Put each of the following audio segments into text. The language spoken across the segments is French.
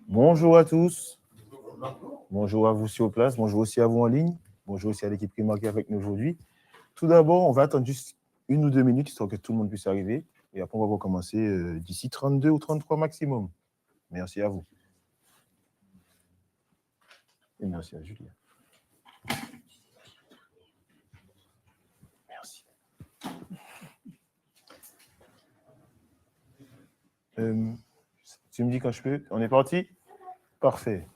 Bonjour à tous. Bonjour à vous sur place. Bonjour aussi à vous en ligne. Bonjour aussi à l'équipe Primark qui est avec nous aujourd'hui. Tout d'abord, on va attendre juste 1 ou 2 minutes histoire que tout le monde puisse arriver. Et après, on va recommencer d'ici 32 ou 33 maximum. Merci à vous. Et merci à Julien. Merci. Tu me dis quand je peux? On est parti? Parfait.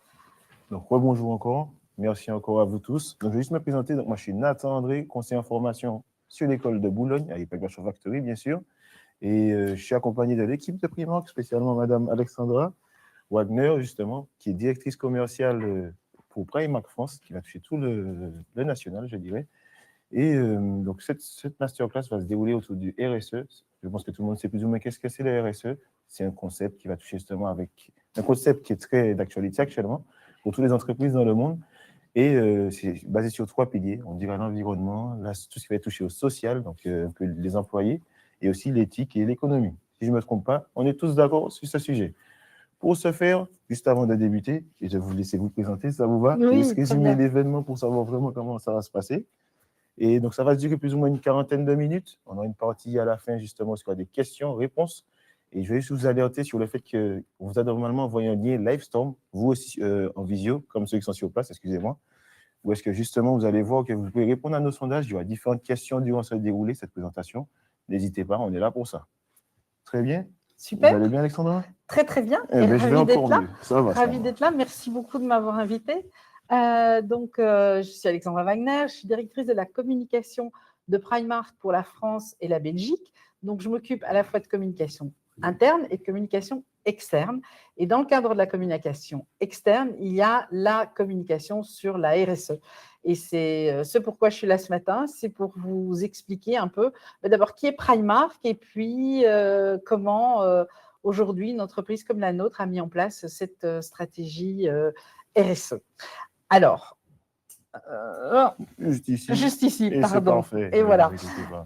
Donc, rebonjour encore. Merci encore à vous tous. Donc, je vais juste me présenter. Donc, moi, je suis Nathan André, conseiller en formation sur l'école de Boulogne, à l'IPEC Bachelor Factory, bien sûr. Et je suis accompagné de l'équipe de Primark, spécialement Madame Alexandra Wagner, justement, qui est directrice commerciale pour Primark France, qui va toucher tout le national, je dirais. Et donc, cette masterclass va se dérouler autour du RSE. Je pense que tout le monde sait plus ou moins qu'est-ce que c'est le RSE. C'est un concept qui va toucher justement avec un concept qui est très d'actualité actuellement pour toutes les entreprises dans le monde. Et c'est basé sur 3 piliers. On dirait l'environnement, tout ce qui va être touché au social, donc les employés, et aussi l'éthique et l'économie. Si je ne me trompe pas, on est tous d'accord sur ce sujet. Pour ce faire, juste avant de débuter, et je vais vous laisser vous présenter, ça vous va? Oui, je vais juste résumer l'événement pour savoir vraiment comment ça va se passer. Et donc, ça va durer plus ou moins une quarantaine de minutes. On a une partie à la fin, justement, sur des questions-réponses. Et je vais juste vous alerter sur le fait qu'on vous a normalement envoyé un lien Livestorm, vous aussi en visio, comme ceux qui sont sur place, excusez-moi, où est-ce que justement vous allez voir que vous pouvez répondre à nos sondages. Il y aura différentes questions durant ce déroulé, cette présentation. N'hésitez pas, on est là pour ça. Très bien. Super. Vous allez bien, Alexandra? Très, très bien. Et ravi d'être là. Ça va. Ravi d'être là. Merci beaucoup de m'avoir invité. Je suis Alexandra Wagner, je suis directrice de la communication de Primark pour la France et la Belgique. Donc, je m'occupe à la fois de communication interne et de communication externe. Et dans le cadre de la communication externe, il y a la communication sur la RSE. Et c'est ce pourquoi je suis là ce matin, c'est pour vous expliquer un peu d'abord qui est Primark et puis comment aujourd'hui une entreprise comme la nôtre a mis en place cette stratégie RSE. Alors, juste ici, pardon. Et voilà.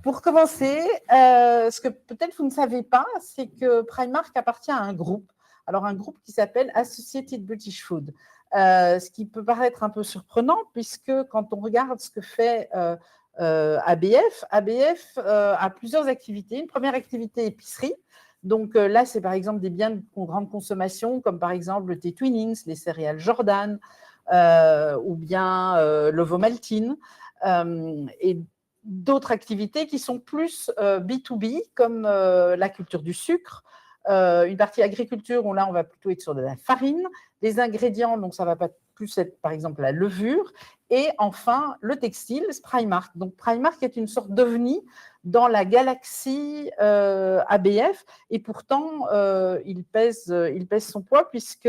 Pour commencer, ce que peut-être vous ne savez pas, c'est que Primark appartient à un groupe. Alors, un groupe qui s'appelle Associated British Food. Ce qui peut paraître un peu surprenant, puisque quand on regarde ce que fait ABF a plusieurs activités. Une première activité, épicerie. Donc là, c'est par exemple des biens de grande consommation, comme par exemple le thé Twinings, les céréales Jordan, ou bien l'ovomaltine, et d'autres activités qui sont plus B2B, comme la culture du sucre, une partie agriculture, où là, on va plutôt être sur de la farine, des ingrédients, donc ça va pas plus être, par exemple, la levure, et enfin, le textile, Primark. Donc, Primark est une sorte d'ovni dans la galaxie ABF, et pourtant, il pèse son poids, puisque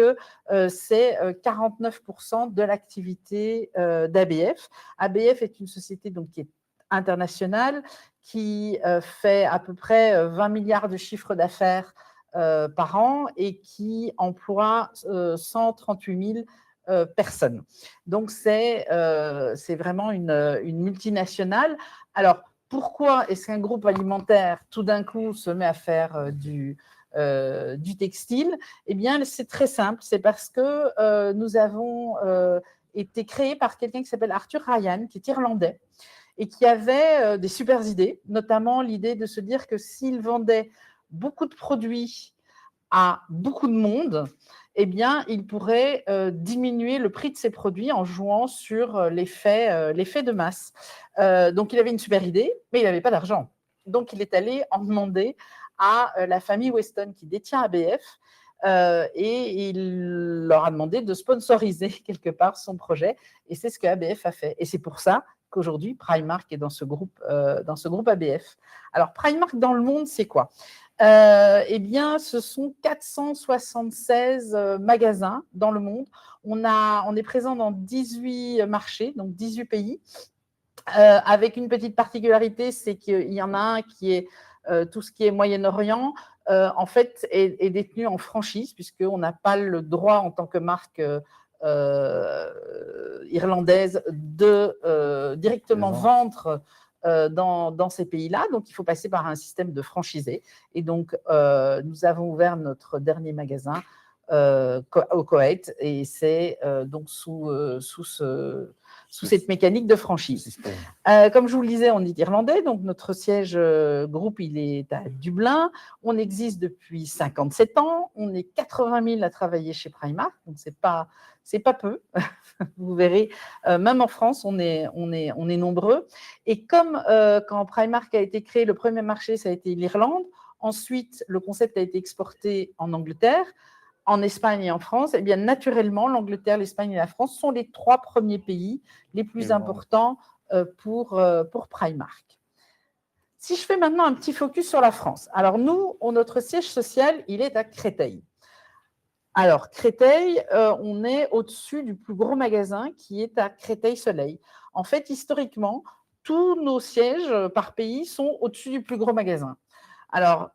c'est 49% de l'activité d'ABF. ABF est une société donc, qui est internationale, qui fait à peu près 20 milliards de chiffre d'affaires par an et qui emploie 138 000 personnes. Donc, c'est vraiment une multinationale. Alors, pourquoi est-ce qu'un groupe alimentaire, tout d'un coup, se met à faire du textile? Eh bien, c'est très simple. C'est parce que nous avons été créés par quelqu'un qui s'appelle Arthur Ryan, qui est irlandais, et qui avait des super idées, notamment l'idée de se dire que s'il vendait beaucoup de produits à beaucoup de monde, eh bien, il pourrait diminuer le prix de ses produits en jouant sur l'effet de masse. Donc, il avait une super idée, mais il n'avait pas d'argent. Donc, il est allé en demander à la famille Weston qui détient ABF, et il leur a demandé de sponsoriser quelque part son projet, et c'est ce que ABF a fait. Et c'est pour ça qu'aujourd'hui, Primark est dans ce groupe ABF. Alors, Primark dans le monde, c'est quoi? Eh bien, ce sont 476 magasins dans le monde. On est présent dans 18 marchés, donc 18 pays, avec une petite particularité, c'est qu'il y en a un qui est tout ce qui est Moyen-Orient, en fait, est détenu en franchise, puisqu'on n'a pas le droit en tant que marque irlandaise de directement vendre dans ces pays-là. Donc, il faut passer par un système de franchisé. Et donc, nous avons ouvert notre dernier magasin au Koweït, et c'est donc sous cette mécanique de franchise. Comme je vous le disais, on est irlandais, donc notre siège groupe, il est à Dublin. On existe depuis 57 ans. On est 80 000 à travailler chez Primark, donc c'est pas peu. Vous verrez, même en France, on est nombreux. Et comme quand Primark a été créé, le premier marché, ça a été l'Irlande. Ensuite, le concept a été exporté en Angleterre, en Espagne et en France. Et bien naturellement, l'Angleterre, l'Espagne et la France sont les 3 premiers pays les plus importants pour Primark. Si je fais maintenant un petit focus sur la France. Alors nous, notre siège social, il est à Créteil. Alors, Créteil, on est au-dessus du plus gros magasin qui est à Créteil-Soleil. En fait, historiquement, tous nos sièges par pays sont au-dessus du plus gros magasin. Alors,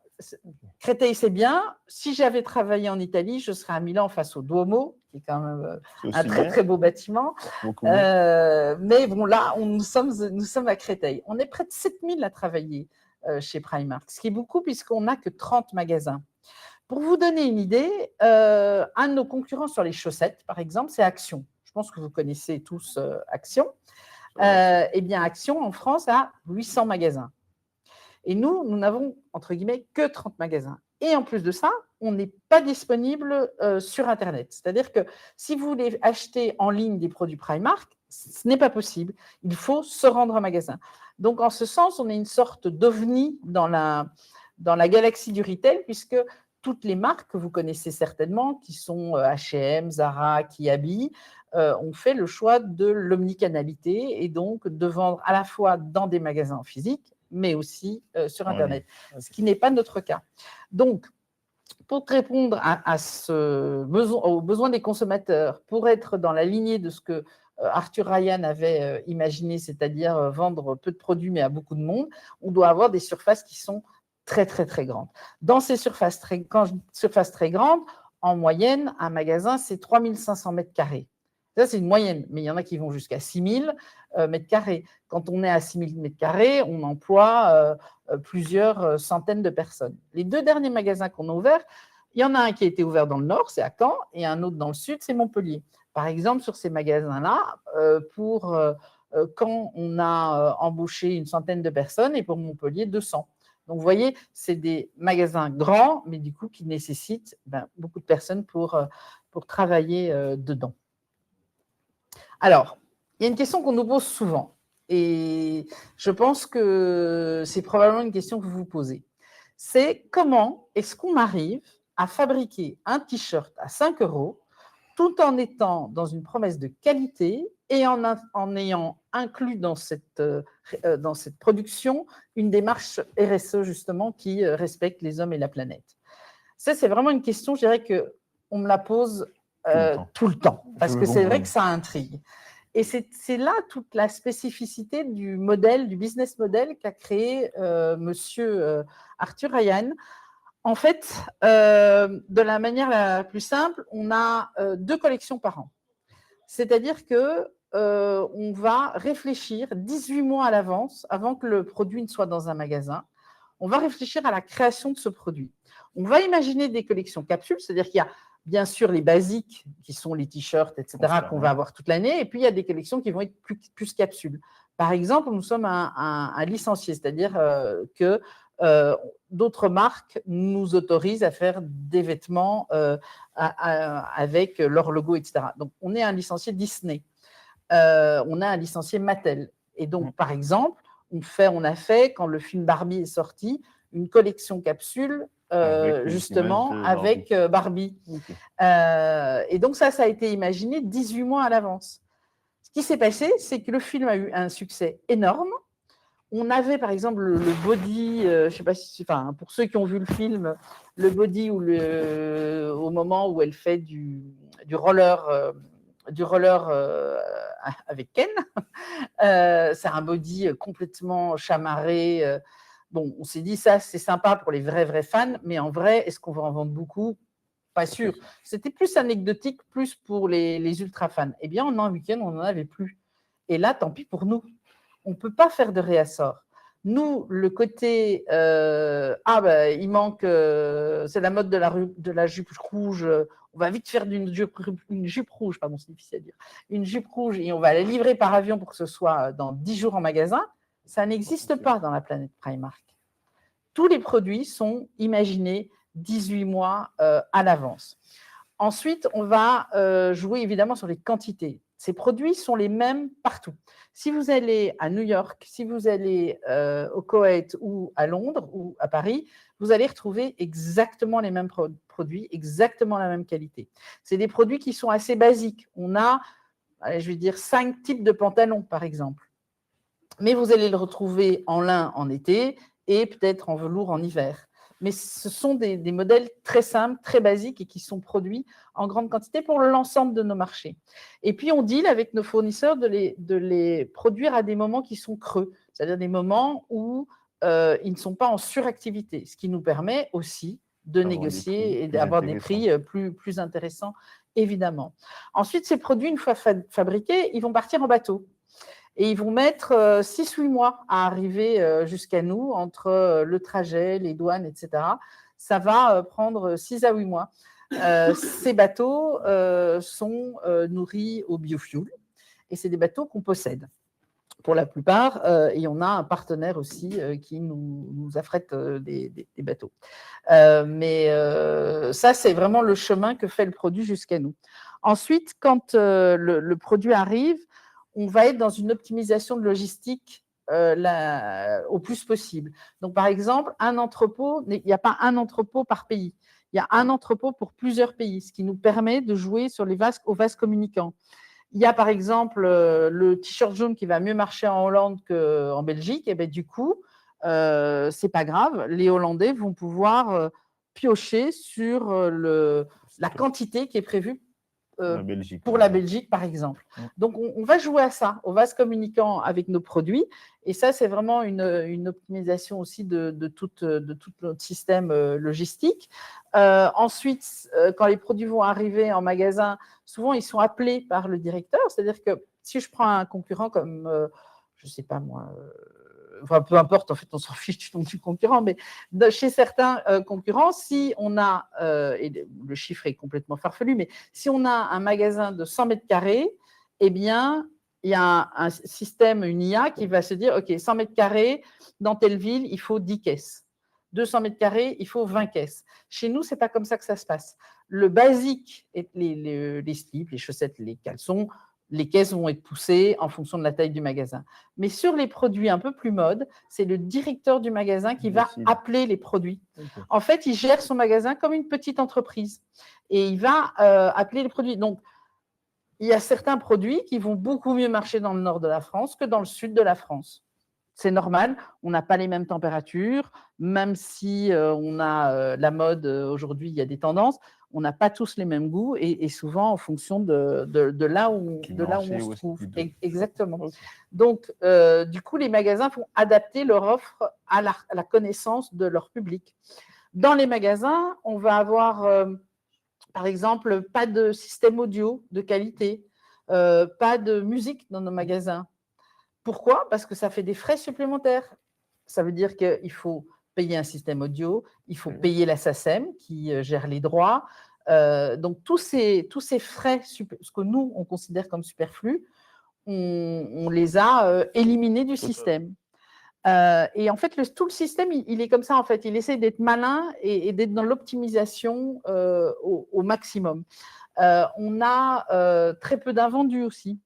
Créteil, c'est bien. Si j'avais travaillé en Italie, je serais à Milan face au Duomo, qui est quand même un très, très beau bâtiment. Mais bon, là, nous sommes à Créteil. On est près de 7000 à travailler chez Primark, ce qui est beaucoup puisqu'on n'a que 30 magasins. Pour vous donner une idée, un de nos concurrents sur les chaussettes, par exemple, c'est Action. Je pense que vous connaissez tous Action. Eh bien, Action, en France, a 800 magasins. Et nous n'avons, entre guillemets, que 30 magasins. Et en plus de ça, on n'est pas disponible sur Internet. C'est-à-dire que si vous voulez acheter en ligne des produits Primark, ce n'est pas possible. Il faut se rendre en magasin. Donc, en ce sens, on est une sorte d'ovni dans la galaxie du retail, puisque toutes les marques que vous connaissez certainement, qui sont H&M, Zara, Kiabi, ont fait le choix de l'omnicanalité et donc de vendre à la fois dans des magasins physiques, mais aussi sur Internet, ce qui n'est pas notre cas. Donc, pour répondre aux besoins des consommateurs, pour être dans la lignée de ce que Arthur Ryan avait imaginé, c'est-à-dire vendre peu de produits mais à beaucoup de monde, on doit avoir des surfaces qui sont très, très, très grandes. Dans ces surfaces très grandes, en moyenne, un magasin, c'est 3500 mètres carrés. Ça, c'est une moyenne, mais il y en a qui vont jusqu'à 6000 mètres carrés. Quand on est à 6000 mètres carrés, on emploie plusieurs centaines de personnes. Les 2 derniers magasins qu'on a ouverts, il y en a un qui a été ouvert dans le nord, c'est à Caen, et un autre dans le sud, c'est Montpellier. Par exemple, sur ces magasins-là, pour Caen, on a embauché une centaine de personnes, et pour Montpellier, 200. Donc, vous voyez, c'est des magasins grands, mais du coup, qui nécessitent beaucoup de personnes pour travailler dedans. Alors, il y a une question qu'on nous pose souvent, et je pense que c'est probablement une question que vous vous posez. C'est comment est-ce qu'on arrive à fabriquer un t-shirt à 5 € tout en étant dans une promesse de qualité et en ayant inclus dans cette production une démarche RSE justement qui respecte les hommes et la planète. Ça, c'est vraiment une question, je dirais qu'on me la pose tout le temps, parce que c'est vrai que ça intrigue. Et c'est là toute la spécificité du modèle, du business model qu'a créé monsieur Arthur Ryan. En fait, de la manière la plus simple, on a 2 collections par an. C'est-à-dire qu'on va réfléchir 18 mois à l'avance, avant que le produit ne soit dans un magasin. On va réfléchir à la création de ce produit. On va imaginer des collections capsules, c'est-à-dire qu'il y a bien sûr les basiques, qui sont les t-shirts, etc., qu'on va avoir toute l'année, et puis il y a des collections qui vont être plus capsules. Par exemple, nous sommes un licencié, c'est-à-dire que d'autres marques nous autorisent à faire des vêtements avec leur logo, etc. Donc, on est un licencié Disney. On a un licencié Mattel. Et donc, par exemple, on a fait, quand le film Barbie est sorti, une collection capsule justement avec Barbie. Okay. Et donc, ça a été imaginé 18 mois à l'avance. Ce qui s'est passé, c'est que le film a eu un succès énorme. On avait, par exemple, le body, je ne sais pas si, enfin, pour ceux qui ont vu le film, le body au moment où elle fait du roller avec Ken. C'est un body complètement chamarré. Bon, on s'est dit, ça, c'est sympa pour les vrais fans, mais en vrai, est-ce qu'on va en vendre beaucoup? Pas sûr. C'était plus anecdotique, plus pour les ultra fans. Eh bien, en un week-end, on n'en avait plus. Et là, tant pis pour nous. On ne peut pas faire de réassort. Nous, le côté il manque, c'est la mode de la jupe rouge, on va vite faire une jupe rouge, pardon, c'est difficile à dire, une jupe rouge et on va la livrer par avion pour que ce soit dans 10 jours en magasin, ça n'existe pas dans la planète Primark. Tous les produits sont imaginés 18 mois à l'avance. Ensuite, on va jouer évidemment sur les quantités. Ces produits sont les mêmes partout. Si vous allez à New York, si vous allez au Koweït ou à Londres ou à Paris, vous allez retrouver exactement les mêmes produits, exactement la même qualité. C'est des produits qui sont assez basiques. On a, je vais dire, 5 types de pantalons, par exemple. Mais vous allez le retrouver en lin en été et peut-être en velours en hiver. Mais ce sont des modèles très simples, très basiques et qui sont produits en grande quantité pour l'ensemble de nos marchés. Et puis, on deal avec nos fournisseurs de les produire à des moments qui sont creux, c'est-à-dire des moments où ils ne sont pas en suractivité, ce qui nous permet aussi de négocier et d'avoir des prix plus intéressants, évidemment. Ensuite, ces produits, une fois fabriqués, ils vont partir en bateau. Et ils vont mettre 6-8 mois à arriver jusqu'à nous, entre le trajet, les douanes, etc. Ça va prendre 6 à 8 mois. Ces bateaux sont nourris au biofuel et c'est des bateaux qu'on possède pour la plupart. Et on a un partenaire aussi qui nous affrète des bateaux. Mais ça, c'est vraiment le chemin que fait le produit jusqu'à nous. Ensuite, quand le produit arrive, on va être dans une optimisation de logistique au plus possible. Donc, par exemple, un entrepôt, il n'y a pas un entrepôt par pays. Il y a un entrepôt pour plusieurs pays, ce qui nous permet de jouer sur aux vases communicants. Il y a, par exemple, le t-shirt jaune qui va mieux marcher en Hollande qu'en Belgique. Et bien, du coup, ce n'est pas grave. Les Hollandais vont pouvoir piocher sur la quantité qui est prévue pour la Belgique, par exemple. Donc, on va jouer à ça, au vase communicant avec nos produits. Et ça, c'est vraiment une optimisation aussi de tout notre système logistique. Ensuite, quand les produits vont arriver en magasin, souvent, ils sont appelés par le directeur. C'est-à-dire que si je prends un concurrent comme, je ne sais pas moi, enfin, peu importe, en fait, on s'en fiche du concurrent, mais chez certains concurrents, si on a, et le chiffre est complètement farfelu, mais si on a un magasin de 100 mètres carrés, eh bien, il y a un système, une IA qui va se dire, OK, 100 mètres carrés, dans telle ville, il faut 10 caisses. 200 mètres carrés, il faut 20 caisses. Chez nous, ce n'est pas comme ça que ça se passe. Le basique, les slips, les chaussettes, les caleçons, les caisses vont être poussées en fonction de la taille du magasin. Mais sur les produits un peu plus mode, c'est le directeur du magasin qui va appeler les produits. Okay. En fait, il gère son magasin comme une petite entreprise et il va appeler les produits. Donc, il y a certains produits qui vont beaucoup mieux marcher dans le nord de la France que dans le sud de la France. C'est normal, on n'a pas les mêmes températures, même si on a la mode aujourd'hui, il y a des tendances, on n'a pas tous les mêmes goûts et souvent en fonction de là où on se trouve. Exactement. Okay. Donc, du coup, les magasins vont adapter leur offre à la connaissance de leur public. Dans les magasins, on va avoir, par exemple, pas de système audio de qualité, pas de musique dans nos magasins. Pourquoi ? Parce que ça fait des frais supplémentaires. Ça veut dire qu'il faut payer un système audio, il faut payer la SACEM qui gère les droits. Donc, tous ces frais, ce que nous, on considère comme superflus, on les a éliminés du système. Et en fait, tout le système, il est comme ça, en fait. Il essaie d'être malin et d'être dans l'optimisation au maximum. On a très peu d'invendus aussi.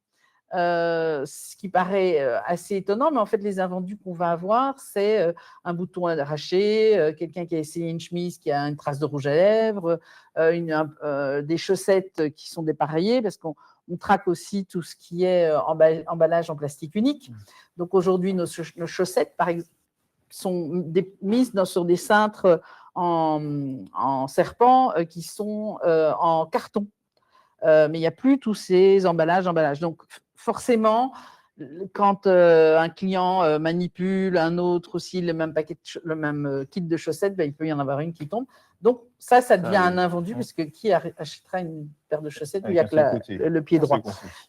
Ce qui paraît assez étonnant, mais en fait, les invendus qu'on va avoir, c'est un bouton arraché, quelqu'un qui a essayé une chemise qui a une trace de rouge à lèvres, des chaussettes qui sont dépareillées, parce qu'on traque aussi tout ce qui est emballage en plastique unique. Donc aujourd'hui, nos chaussettes, par exemple, sont mises sur des cintres en serpent qui sont en carton. Mais il n'y a plus tous ces emballages. Donc, forcément, quand un client manipule un autre aussi le même kit de chaussettes, il peut y en avoir une qui tombe. Donc, ça devient un invendu, parce que qui achètera une paire de chaussettes où il n'y a que le pied droit ?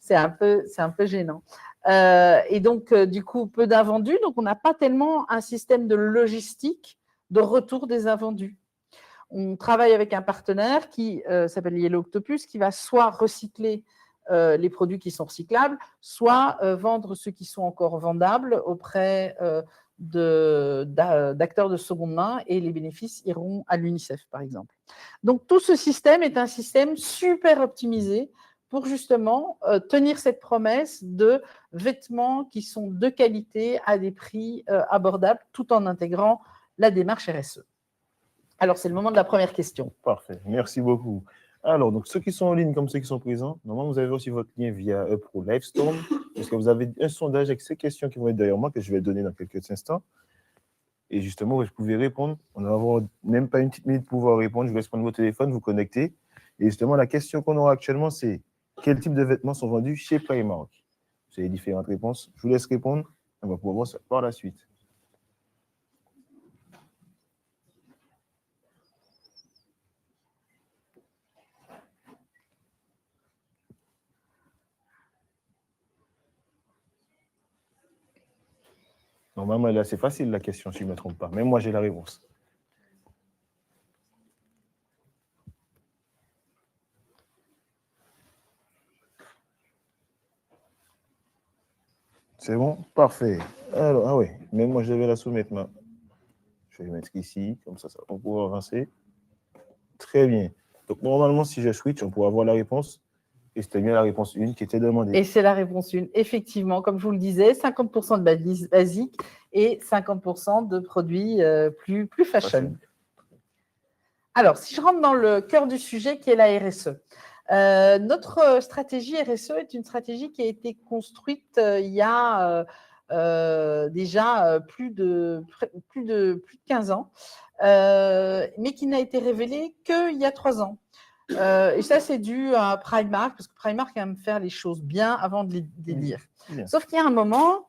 C'est un peu gênant. Et donc, du coup, peu d'invendus. Donc, on n'a pas tellement un système de logistique de retour des invendus. On travaille avec un partenaire qui s'appelle Yellow Octopus, qui va soit recycler les produits qui sont recyclables, soit vendre ceux qui sont encore vendables auprès d'acteurs de seconde main, et les bénéfices iront à l'UNICEF, par exemple. Donc, tout ce système est un système super optimisé pour justement tenir cette promesse de vêtements qui sont de qualité à des prix abordables, tout en intégrant la démarche RSE. Alors, c'est le moment de la première question. Parfait, merci beaucoup. Alors, donc, ceux qui sont en ligne comme ceux qui sont présents, normalement, vous avez aussi votre lien via Pro Livestorm, parce que vous avez un sondage avec ces questions qui vont être derrière moi, que je vais donner dans quelques instants. Et justement, vous pouvez répondre. On va avoir même pas une petite minute pour pouvoir répondre. Je vais prendre votre téléphone, vous connecter. Et justement, la question qu'on aura actuellement, c'est quel type de vêtements sont vendus chez Primark? Vous avez différentes réponses. Je vous laisse répondre. On va pouvoir voir ça par la suite. Normalement, elle est assez facile, la question, si je ne me trompe pas. Même moi, j'ai la réponse. C'est bon? Parfait. Alors, ah oui, même moi, je devais la soumettre. Je vais mettre ici, comme ça va pouvoir avancer. Très bien. Donc, normalement, si je switch, on pourra avoir la réponse. Et c'était bien la réponse 1 qui était demandée. Et c'est la réponse 1. Effectivement, comme je vous le disais, 50% de basiques et 50% de produits plus fashion. Alors, si je rentre dans le cœur du sujet, qui est la RSE. Notre stratégie RSE est une stratégie qui a été construite il y a déjà plus de 15 ans, mais qui n'a été révélée qu'il y a 3 ans. Et ça, c'est dû à Primark, parce que Primark aime faire les choses bien avant de les dire. Sauf qu'il y a un moment,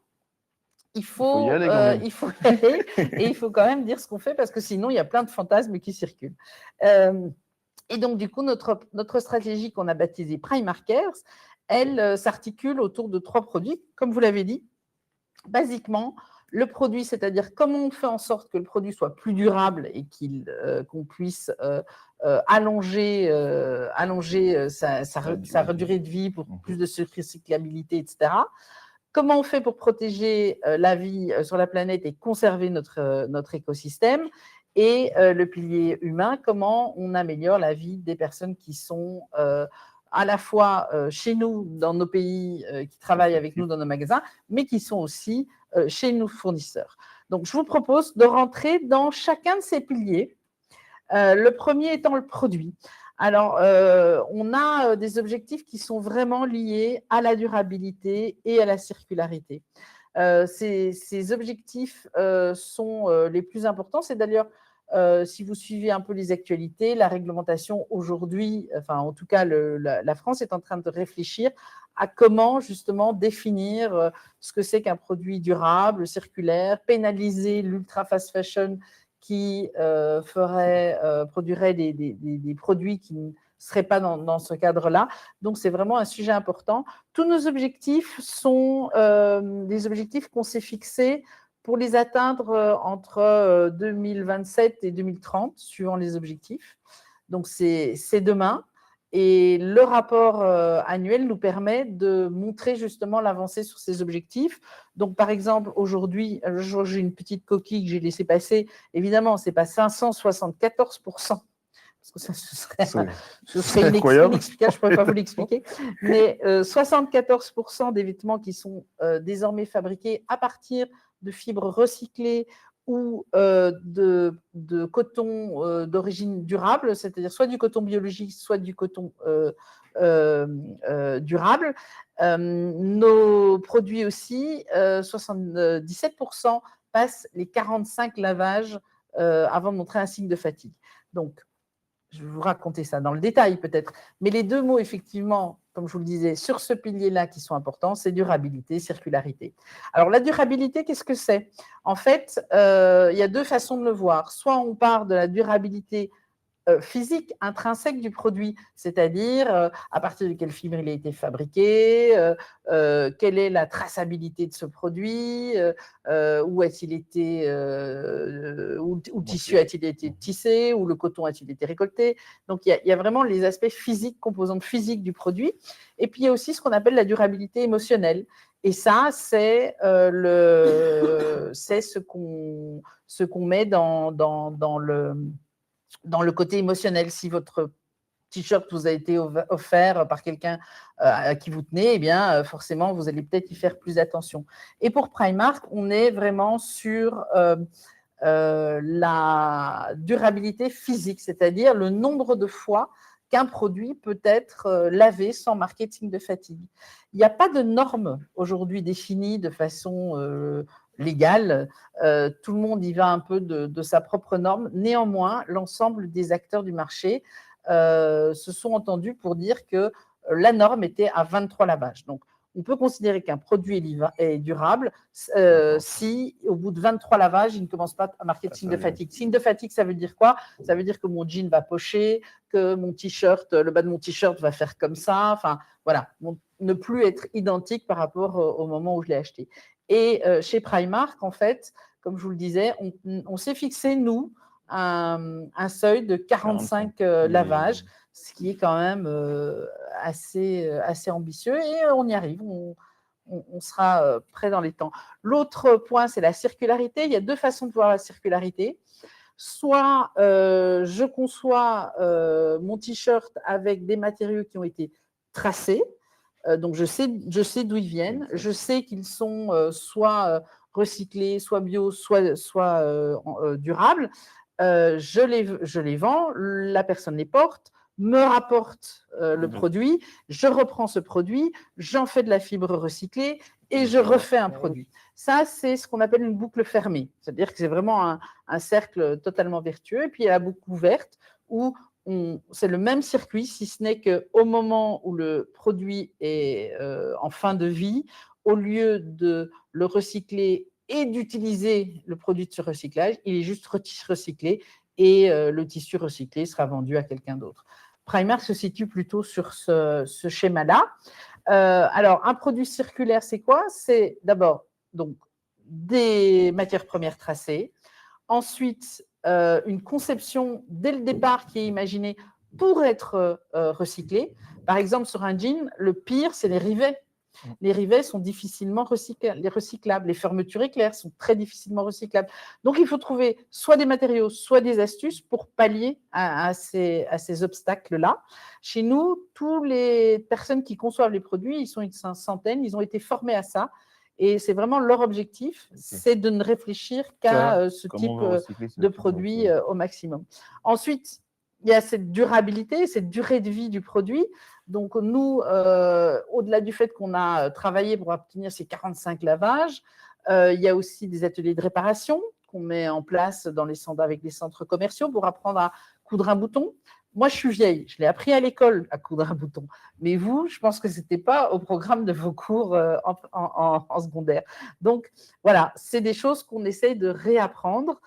il faut y aller, et il faut quand même dire ce qu'on fait, parce que sinon, il y a plein de fantasmes qui circulent. Et donc, du coup, notre stratégie qu'on a baptisée Primarkers, elle s'articule autour de 3 produits, comme vous l'avez dit. Basiquement, le produit, c'est-à-dire comment on fait en sorte que le produit soit plus durable et qu'on puisse allonger sa durée de vie pour plus de recyclabilité, etc. Comment on fait pour protéger la vie sur la planète et conserver notre écosystème? Et le pilier humain, comment on améliore la vie des personnes qui sont à la fois chez nous, dans nos pays, qui travaillent avec nous dans nos magasins, mais qui sont aussi chez nos fournisseurs. Donc, je vous propose de rentrer dans chacun de ces piliers. Le premier étant le produit. Alors, on a des objectifs qui sont vraiment liés à la durabilité et à la circularité. Ces objectifs sont les plus importants. C'est d'ailleurs, si vous suivez un peu les actualités, la réglementation aujourd'hui, enfin en tout cas la France est en train de réfléchir à comment justement définir ce que c'est qu'un produit durable, circulaire, pénaliser l'ultra fast fashion qui produirait des produits qui ne seraient pas dans ce cadre-là. Donc, c'est vraiment un sujet important. Tous nos objectifs sont des objectifs qu'on s'est fixés pour les atteindre entre 2027 et 2030, suivant les objectifs. Donc, c'est demain. Et le rapport annuel nous permet de montrer justement l'avancée sur ces objectifs. Donc, par exemple, aujourd'hui, j'ai une petite coquille que j'ai laissée passer. Évidemment, ce n'est pas 574%, parce que ça, ce serait inexplicable, je ne pourrais pas vous l'expliquer. Mais 74% des vêtements qui sont désormais fabriqués à partir de fibres recyclées ou de coton d'origine durable, c'est-à-dire soit du coton biologique, soit du coton durable. Nos produits aussi, 77% passent les 45 lavages avant de montrer un signe de fatigue. Donc, je vais vous raconter ça dans le détail peut-être, mais les 2 mots, effectivement, comme je vous le disais, sur ce pilier-là qui sont importants, c'est durabilité, circularité. Alors, la durabilité, qu'est-ce que c'est? En fait, il y a 2 façons de le voir. Soit on part de la durabilité physique, intrinsèque du produit, c'est-à-dire à partir de quelle fibre il a été fabriqué, quelle est la traçabilité de ce produit, où a-t-il été, où tissu a-t-il été tissé, où le coton a-t-il été récolté. Donc, il y a vraiment les aspects physiques, composantes physiques du produit. Et puis, il y a aussi ce qu'on appelle la durabilité émotionnelle. Et ça, c'est ce qu'on met dans le côté émotionnel. Si votre t-shirt vous a été offert par quelqu'un à qui vous tenez, eh bien, forcément, vous allez peut-être y faire plus attention. Et pour Primark, on est vraiment sur la durabilité physique, c'est-à-dire le nombre de fois qu'un produit peut être lavé sans marketing de fatigue. Il n'y a pas de normes aujourd'hui définies de façon légale. Tout le monde y va un peu de sa propre norme. Néanmoins, l'ensemble des acteurs du marché se sont entendus pour dire que la norme était à 23 lavages. Donc, on peut considérer qu'un produit est durable si, au bout de 23 lavages, il ne commence pas à marquer de signe de fatigue. Signe de fatigue, ça veut dire quoi? Ça veut dire que mon jean va pocher, que mon t-shirt, le bas de mon t-shirt va faire comme ça. Enfin, voilà, ne plus être identique par rapport au moment où je l'ai acheté. Et chez Primark, en fait, comme je vous le disais, on s'est fixé, nous, un seuil de 45 lavages, ce qui est quand même assez ambitieux, et on y arrive, on sera prêt dans les temps. L'autre point, c'est la circularité. Il y a deux façons de voir la circularité. Soit je conçois mon t-shirt avec des matériaux qui ont été tracés, donc je sais d'où ils viennent, je sais qu'ils sont soit recyclés, soit bio, soit durables. Je les vends, la personne les porte, me rapporte le produit, je reprends ce produit, j'en fais de la fibre recyclée et je refais un produit. Ça, c'est ce qu'on appelle une boucle fermée. C'est-à-dire que c'est vraiment un cercle totalement vertueux. Et puis, il y a la boucle ouverte où c'est le même circuit, si ce n'est qu'au moment où le produit est en fin de vie, au lieu de le recycler et d'utiliser le produit de ce recyclage, il est juste recyclé et le tissu recyclé sera vendu à quelqu'un d'autre. Primark se situe plutôt sur ce schéma-là. Alors, un produit circulaire, c'est quoi? C'est d'abord donc des matières premières tracées, ensuite une conception dès le départ qui est imaginée pour être recyclée. Par exemple, sur un jean, le pire, c'est les rivets. Les rivets sont difficilement recyclables. Les fermetures éclairs sont très difficilement recyclables. Donc, il faut trouver soit des matériaux, soit des astuces pour pallier à ces obstacles-là. Chez nous, toutes les personnes qui conçoivent les produits, ils sont une centaine, ils ont été formés à ça. Et c'est vraiment leur objectif, c'est de ne réfléchir qu'à ce type de produit au maximum. Ensuite, il y a cette durabilité, cette durée de vie du produit. Donc, nous, au-delà du fait qu'on a travaillé pour obtenir ces 45 lavages, il y a aussi des ateliers de réparation qu'on met en place avec les centres commerciaux pour apprendre à coudre un bouton. Moi, je suis vieille, je l'ai appris à l'école à coudre un bouton. Mais vous, je pense que ce n'était pas au programme de vos cours en secondaire. Donc, voilà, c'est des choses qu'on essaye de réapprendre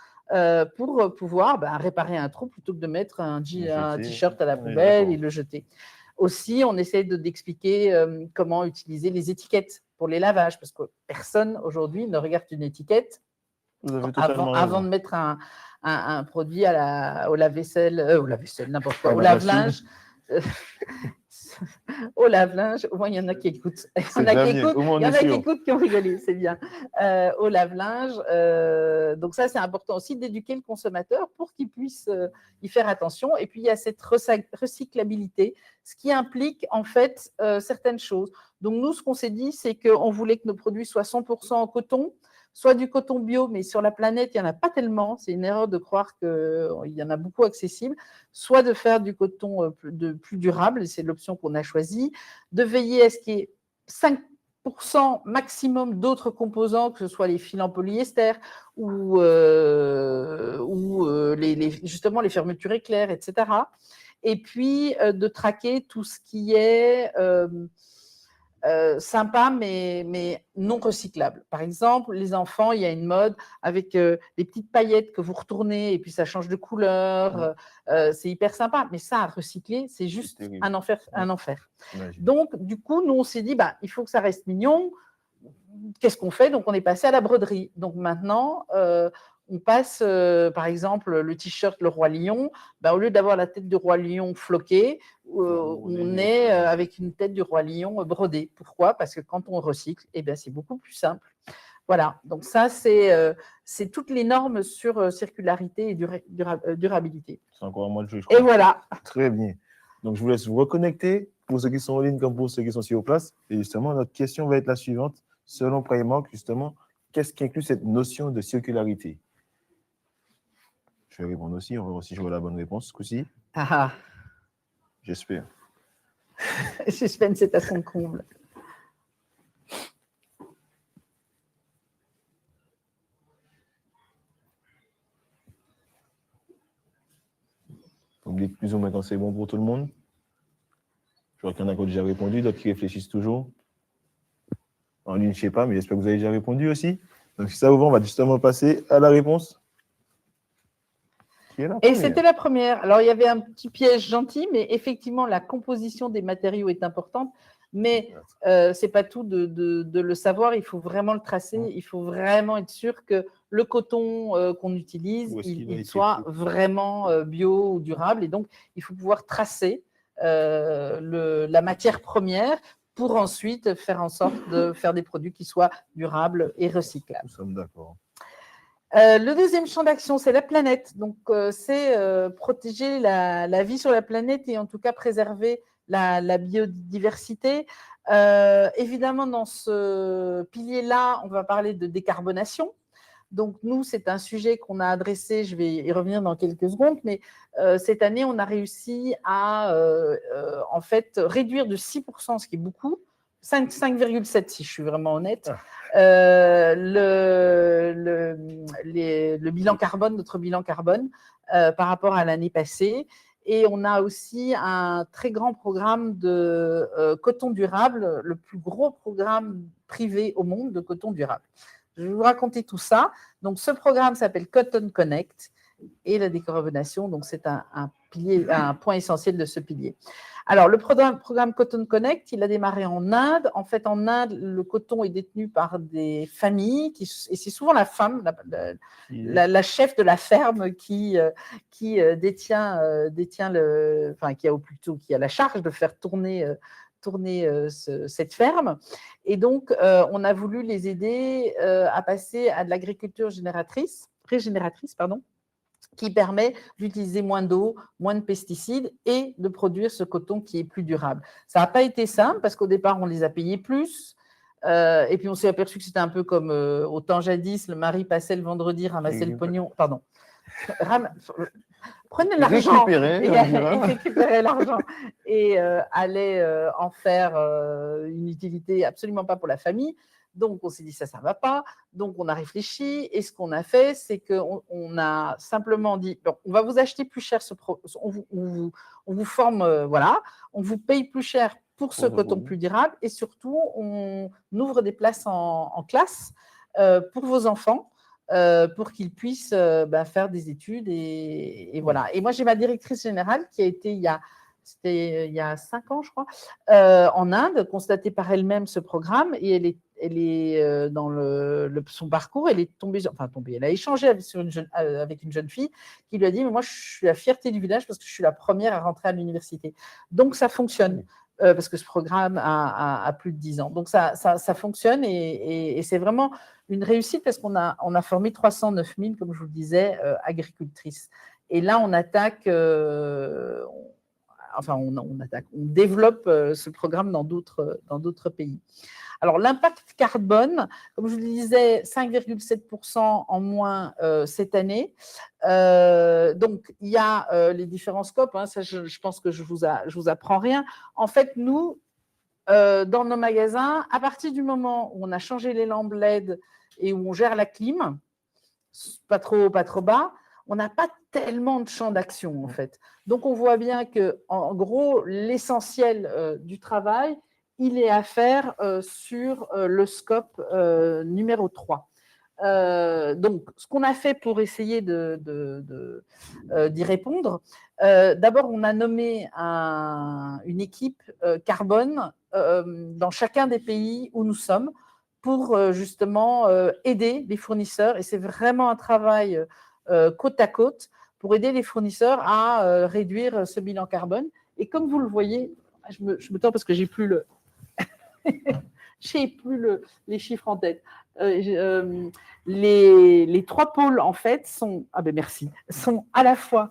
pour pouvoir réparer un trou plutôt que de mettre un t-shirt à la poubelle et le jeter. Aussi, on essaie d'expliquer comment utiliser les étiquettes pour les lavages, parce que personne aujourd'hui ne regarde une étiquette avant de mettre un produit au lave-vaisselle, n'importe quoi, au lave-linge. Au lave-linge, au moins il y en a qui écoutent. Il y en a qui écoutent, qui ont rigolé, c'est bien. Au lave-linge, donc ça c'est important aussi d'éduquer le consommateur pour qu'il puisse y faire attention. Et puis il y a cette recyclabilité, ce qui implique en fait certaines choses. Donc nous, ce qu'on s'est dit, c'est qu'on voulait que nos produits soient 100% en coton, soit du coton bio, mais sur la planète, il n'y en a pas tellement. C'est une erreur de croire qu'il y en a beaucoup accessibles. Soit de faire du coton plus durable, c'est l'option qu'on a choisie. De veiller à ce qu'il y ait 5% maximum d'autres composants, que ce soit les fils en polyester ou justement les fermetures éclairs, etc. Et puis de traquer tout ce qui est sympa, mais non recyclable. Par exemple, les enfants, il y a une mode avec les petites paillettes que vous retournez et puis ça change de couleur. C'est hyper sympa, mais ça, à recycler, c'est juste un enfer. Un enfer. Donc, du coup, nous, on s'est dit, bah, il faut que ça reste mignon. Qu'est-ce qu'on fait? Donc, on est passé à la broderie. Donc, maintenant, on passe, par exemple, le t-shirt Le Roi Lion, bah, au lieu d'avoir la tête du Roi Lion floquée, on est avec une tête du Roi Lion brodée. Pourquoi? Parce que quand on recycle, eh bien, c'est beaucoup plus simple. Voilà, donc ça, c'est toutes les normes sur circularité et durabilité. C'est encore moi de jouer, je crois. Et voilà. Très bien. Donc, je vous laisse vous reconnecter pour ceux qui sont en ligne comme pour ceux qui sont sur place. Et justement, notre question va être la suivante. Selon Primark, justement, qu'est-ce qui inclut cette notion de circularité? Je vais répondre aussi. On va voir si je vois la bonne réponse ce coup-ci. Ah. J'espère. Suspense est à son comble. On dit plus ou moins quand c'est bon pour tout le monde. Je vois qu'il y en a qui ont déjà répondu, d'autres qui réfléchissent toujours. En ligne, je ne sais pas, mais j'espère que vous avez déjà répondu aussi. Donc, si ça vous va, on va justement passer à la réponse. Et c'était la première. Alors, il y avait un petit piège gentil, mais effectivement, la composition des matériaux est importante. Mais ce n'est pas tout de le savoir. Il faut vraiment le tracer. Il faut vraiment être sûr que le coton qu'on utilise, il soit vraiment bio ou durable. Et donc, il faut pouvoir tracer la matière première pour ensuite faire en sorte de faire des produits qui soient durables et recyclables. Nous sommes d'accord. Le deuxième champ d'action, c'est la planète. Donc, c'est protéger la vie sur la planète et en tout cas préserver la biodiversité. Évidemment, dans ce pilier-là, on va parler de décarbonation. Donc, nous, c'est un sujet qu'on a adressé, je vais y revenir dans quelques secondes, mais cette année, on a réussi à en fait réduire de 6%, ce qui est beaucoup, 5,7 si je suis vraiment honnête, le bilan carbone, notre bilan carbone par rapport à l'année passée. Et on a aussi un très grand programme de coton durable, le plus gros programme privé au monde de coton durable. Je vais vous raconter tout ça. Donc, ce programme s'appelle Cotton Connect et la décarbonation. Donc, c'est un point essentiel de ce pilier. Alors, le programme Cotton Connect, il a démarré en Inde. En fait, en Inde, le coton est détenu par des familles et c'est souvent la femme, la chef de la ferme qui détient qui a la charge de faire tourner cette ferme. Et donc, on a voulu les aider à passer à de l'agriculture régénératrice, qui permet d'utiliser moins d'eau, moins de pesticides et de produire ce coton qui est plus durable. Ça n'a pas été simple parce qu'au départ, on les a payés plus. Et puis, on s'est aperçu que c'était un peu comme au temps jadis, le mari passait le vendredi, ramassait le pognon. Pardon. Prenez l'argent et récupérait l'argent et allait en faire une utilité absolument pas pour la famille. Donc, on s'est dit ça ne va pas. Donc, on a réfléchi et ce qu'on a fait, c'est qu'on a simplement dit bon, on va vous acheter plus cher, on vous forme, voilà, on vous paye plus cher pour ce coton plus durable et surtout, on ouvre des places en classe pour vos enfants. Pour qu'ils puissent faire des études et voilà. Et moi, j'ai ma directrice générale qui a été il y a 5 ans, je crois, en Inde, constaté par elle-même ce programme et elle est dans son parcours, elle a échangé avec une jeune fille qui lui a dit mais moi, je suis la fierté du village parce que je suis la première à rentrer à l'université. Donc, ça fonctionne. Parce que ce programme a plus de 10 ans. Donc, ça fonctionne et c'est vraiment une réussite parce qu'on a formé 309 000, comme je vous le disais, agricultrices. Et là, on attaque, on développe ce programme dans d'autres pays. Alors, l'impact carbone, comme je vous le disais, 5,7% en moins cette année. Donc, il y a les différents scopes. Ça, je pense que je vous apprends rien. En fait, nous, dans nos magasins, à partir du moment où on a changé les lampes LED et où on gère la clim, pas trop bas, on n'a pas tellement de champ d'action, en fait. Donc, on voit bien que, en gros, l'essentiel du travail il est à faire sur le scope numéro 3. Donc, ce qu'on a fait pour essayer d'y répondre, d'abord, on a nommé une équipe carbone dans chacun des pays où nous sommes pour justement aider les fournisseurs. Et c'est vraiment un travail côte à côte pour aider les fournisseurs à réduire ce bilan carbone. Et comme vous le voyez, je me tends parce que j'ai plus les chiffres en tête. Les 3 pôles, en fait, sont à la fois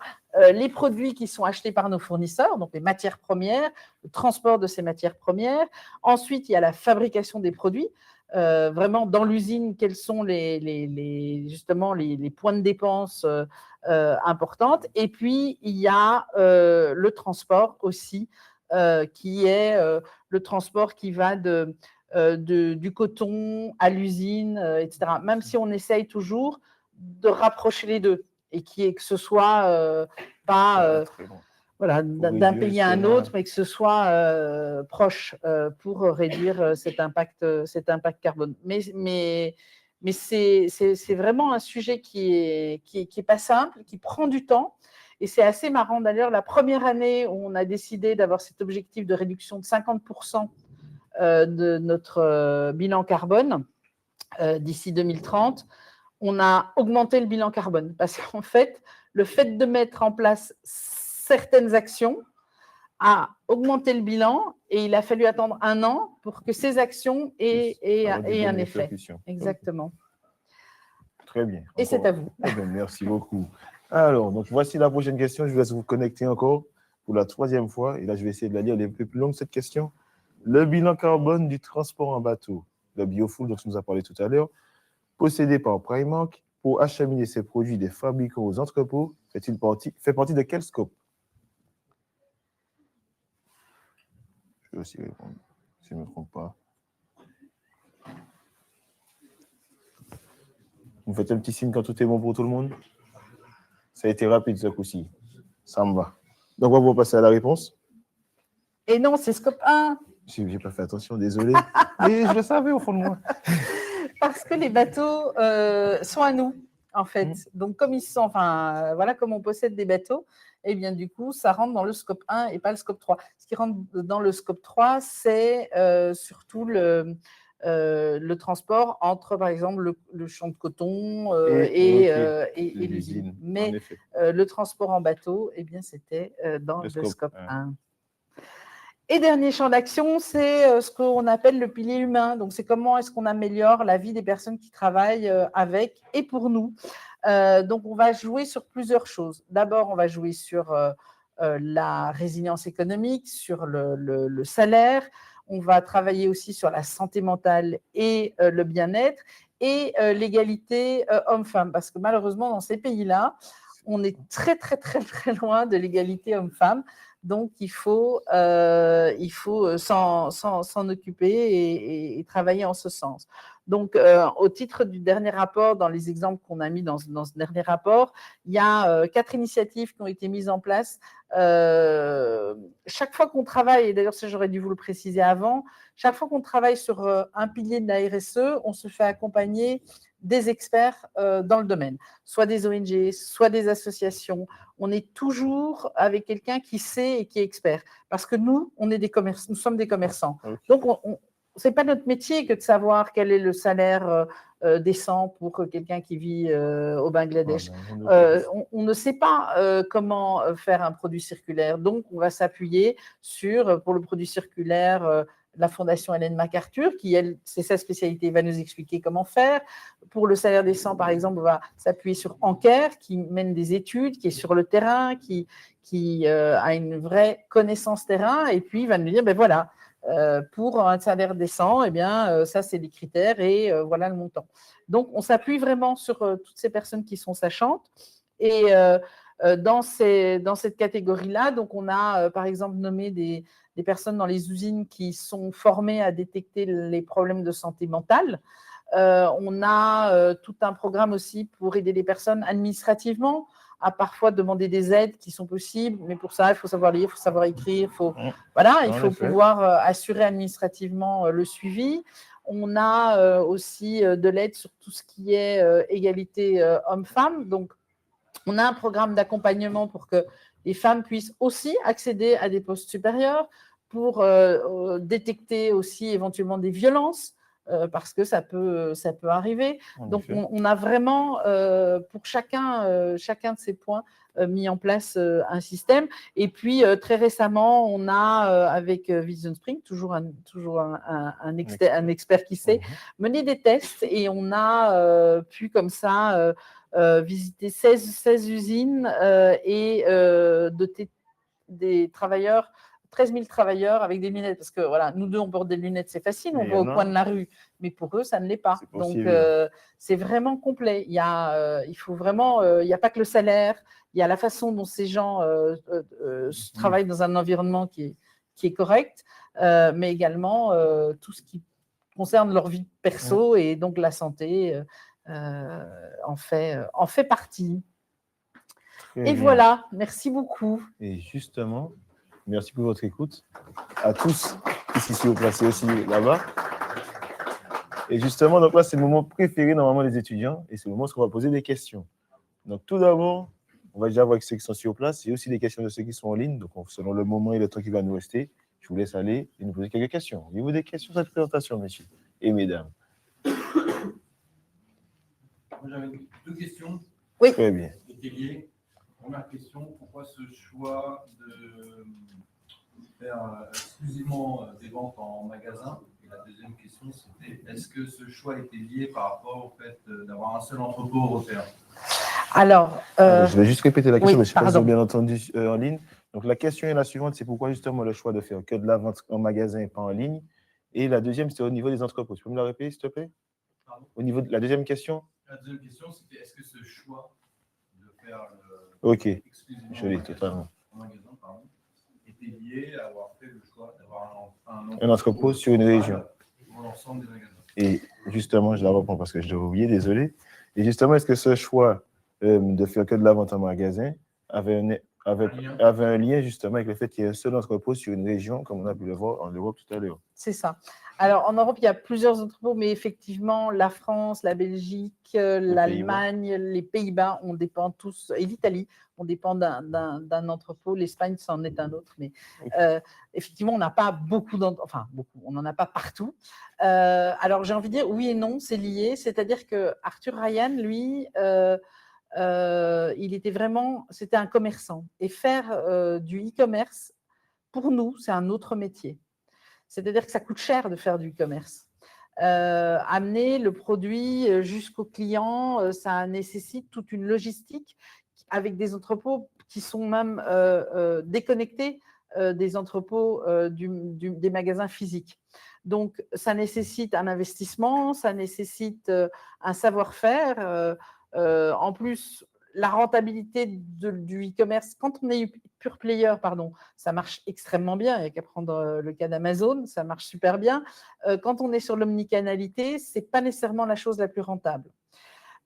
les produits qui sont achetés par nos fournisseurs, donc les matières premières, le transport de ces matières premières. Ensuite, il y a la fabrication des produits. Vraiment, dans l'usine, quels sont justement les points de dépense importantes. Et puis, il y a le transport aussi, qui est le transport qui va du coton à l'usine, etc. Même si on essaye toujours de rapprocher les deux et que ce soit pas voilà, d'un pays à un autre, mais que ce soit proche pour réduire cet impact carbone. Mais c'est vraiment un sujet qui est pas simple, qui prend du temps. Et c'est assez marrant d'ailleurs, la première année où on a décidé d'avoir cet objectif de réduction de 50% de notre bilan carbone d'ici 2030, on a augmenté le bilan carbone parce qu'en fait, le fait de mettre en place certaines actions a augmenté le bilan et il a fallu attendre 1 an pour que ces actions aient un effet. Exactement. Très bien. Et c'est à vous. Eh bien, merci beaucoup. Alors, donc voici la prochaine question. Je vous laisse vous connecter encore pour la 3e fois. Et là, je vais essayer de la lire un peu plus longue, cette question. Le bilan carbone du transport en bateau, le biofuel dont tu nous as parlé tout à l'heure, possédé par Primark pour acheminer ses produits des fabricants aux entrepôts, fait partie de quel scope? Je vais aussi répondre, si je ne me trompe pas. Vous faites un petit signe quand tout est bon pour tout le monde? Ça a été rapide ce coup-ci. Ça me va. Donc, on va passer à la réponse. Et non, c'est scope 1. Je n'ai pas fait attention, désolé. Mais je le savais au fond de moi. Parce que les bateaux sont à nous, en fait. Donc, comme ils sont, voilà, comme on possède des bateaux, eh bien, du coup, ça rentre dans le scope 1 et pas le scope 3. Ce qui rentre dans le scope 3, c'est surtout le transport entre, par exemple, le champ de coton et l'usine. Mais le transport en bateau, eh bien, c'était dans le scope 1. Et dernier champ d'action, c'est ce qu'on appelle le pilier humain. Donc, c'est comment est-ce qu'on améliore la vie des personnes qui travaillent avec et pour nous. Donc, on va jouer sur plusieurs choses. D'abord, on va jouer sur la résilience économique, sur le salaire. On va travailler aussi sur la santé mentale et le bien-être et l'égalité homme-femme. Parce que malheureusement, dans ces pays-là, on est très, très, très, très loin de l'égalité homme-femme. Donc, il faut s'en occuper et travailler en ce sens. Donc, au titre du dernier rapport, dans les exemples qu'on a mis dans ce dernier rapport, il y a 4 initiatives qui ont été mises en place. Chaque fois qu'on travaille, et d'ailleurs, ça j'aurais dû vous le préciser avant, chaque fois qu'on travaille sur un pilier de la RSE, on se fait accompagner des experts dans le domaine, soit des ONG, soit des associations. On est toujours avec quelqu'un qui sait et qui est expert. Parce que nous, nous sommes des commerçants. Okay. Donc, ce n'est pas notre métier que de savoir quel est le salaire décent pour quelqu'un qui vit au Bangladesh. On ne sait pas comment faire un produit circulaire. Donc, on va s'appuyer pour le produit circulaire, la Fondation Ellen MacArthur, qui, elle, c'est sa spécialité, va nous expliquer comment faire. Pour le salaire décent, par exemple, on va s'appuyer sur Anker, qui mène des études, qui est sur le terrain, qui a une vraie connaissance terrain, et puis il va nous dire, ben voilà, pour un salaire décent, eh bien, ça, c'est des critères, et voilà le montant. Donc, on s'appuie vraiment sur toutes ces personnes qui sont sachantes, et dans cette catégorie-là, donc on a, par exemple, nommé des personnes dans les usines qui sont formées à détecter les problèmes de santé mentale. On a tout un programme aussi pour aider les personnes administrativement à parfois demander des aides qui sont possibles, mais pour ça, il faut savoir lire, il faut savoir écrire, il faut pouvoir assurer administrativement le suivi. On a aussi de l'aide sur tout ce qui est égalité homme-femme. Donc, on a un programme d'accompagnement pour que les femmes puissent aussi accéder à des postes supérieurs, pour détecter aussi éventuellement des violences, parce que ça peut arriver. Donc, on a vraiment, pour chacun de ces points, mis en place un système. Et puis, très récemment, on a, avec Vision Spring, toujours un expert qui sait, mené des tests, et on a pu comme ça visiter 16 usines et doter des travailleurs, 13 000 travailleurs avec des lunettes, parce que voilà, nous deux, on porte des lunettes, c'est facile, on va au coin de la rue, mais pour eux, ça ne l'est pas. Donc, c'est vraiment complet. Il faut vraiment, il n'y a pas que le salaire, il y a la façon dont ces gens travaillent dans un environnement qui est correct, mais également tout ce qui concerne leur vie perso, et donc la santé en fait partie. Et voilà, merci beaucoup. Et justement, merci pour votre écoute. À tous qui s'y sont placés aussi là-bas. Et justement, donc là, c'est le moment préféré normalement des étudiants, et c'est le moment où on va poser des questions. Donc tout d'abord, on va déjà voir ceux qui sont sur place, et aussi des questions de ceux qui sont en ligne. Donc selon le moment et le temps qui va nous rester, je vous laisse aller et nous poser quelques questions. Avez-vous des questions sur cette présentation, messieurs et mesdames? Moi, j'avais 2 questions. Oui. Très bien. Première question, pourquoi ce choix de faire exclusivement des ventes en magasin? Et la deuxième question, c'était, est-ce que ce choix était lié par rapport au fait d'avoir un seul entrepôt européen? Alors, je vais juste répéter la question, mais je ne sais pas si vous avez bien entendu en ligne. Donc, la question est la suivante, c'est pourquoi justement le choix de faire que de la vente en magasin et pas en ligne? Et la deuxième, c'était au niveau des entrepôts. Tu peux me la répéter, s'il te plaît? Pardon? Au niveau de la deuxième question? La deuxième question, c'était, est-ce que ce choix de faire exclusivement je l'ai totalement. En magasin, était lié à avoir fait le choix d'avoir un entrepôt sur une région? Pour l'ensemble des magasins. Et justement, je la reprends parce que je l'ai oublié, désolé. Et justement, est-ce que ce choix de faire que de la vente en magasin avait un lien justement avec le fait qu'il y ait un seul entrepôt sur une région, comme on a pu le voir en Europe tout à l'heure? C'est ça. Alors, en Europe, il y a plusieurs entrepôts, mais effectivement, la France, la Belgique, l'Allemagne, les Pays-Bas, on dépend tous, et l'Italie, on dépend d'un entrepôt. L'Espagne, c'en est un autre. Mais effectivement, on n'a pas beaucoup on n'en a pas partout. Alors, j'ai envie de dire oui et non, c'est lié. C'est-à-dire que Arthur Ryan, lui, c'était un commerçant. Et faire du e-commerce, pour nous, c'est un autre métier. C'est-à-dire que ça coûte cher de faire du e-commerce. Amener le produit jusqu'au client, ça nécessite toute une logistique avec des entrepôts qui sont même déconnectés des entrepôts des magasins physiques. Donc, ça nécessite un investissement, ça nécessite un savoir-faire. En plus, la rentabilité du e-commerce, quand on est pure player, ça marche extrêmement bien. Il n'y a qu'à prendre le cas d'Amazon, ça marche super bien. Quand on est sur l'omnicanalité, ce n'est pas nécessairement la chose la plus rentable.